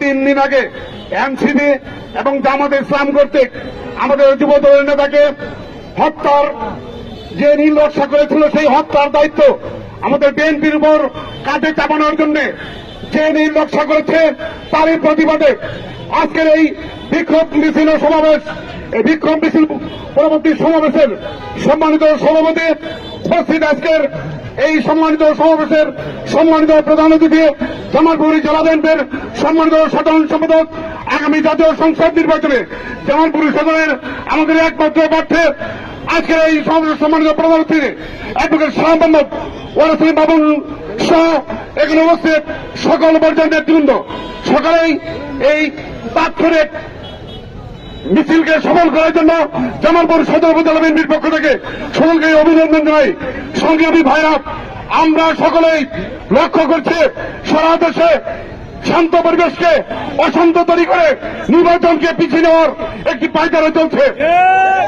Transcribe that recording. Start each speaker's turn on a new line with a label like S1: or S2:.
S1: 3 দিন আগে এনসিপি এবং জামাতে ইসলাম কর্তৃক আমাদের যুব দলের নেতাকে হত্যার যে নীল রক্ষা করেছিল, সেই হত্যার দায়িত্ব আমাদের বিএনপির উপর কাঁধে চাপানোর জন্য যে নীল রক্ষা করেছে, তারই প্রতিবাদে আজকের এই বিক্ষোভ মিছিল সমাবেশ, এই বিক্ষোভ মিছিল পরবর্তী সমাবেশের সম্মানিত সভাপতি উপস্থিত আজকের এই সম্মানিত সমাবেশের সম্মানিত প্রধান অতিথি জামালপুর জেলা বিএনপির সম্মানিত সাধারণ সম্পাদক, আগামী জাতীয় সংসদ নির্বাচনে জামালপুর সদরের আমাদের একমাত্র প্রার্থী, আজকের এই সমাবেশের সম্মানিত প্রধান অতিথি অ্যাডভোকেট শাহ মোহাম্মদ ওয়ারাসিম বাবুল সহ এখানে উপস্থিত সকল পর্যায়ের নেতৃবৃন্দ, সকালেই এই তাৎক্ষণিক মিছিলকে সফল করার জন্য জামালপুর সদর উপজেলা বিএনপির পক্ষ থেকে সকলকে অভিনন্দন জানাই। সংগ্রামী ভাইরা, আমরা সকলেই লক্ষ্য করছি সারা দেশে শান্ত পরিবেশকে অশান্ত তৈরি করে নির্বাচনকে পিছিয়ে নেওয়ার একটি পায়তারা চলছে।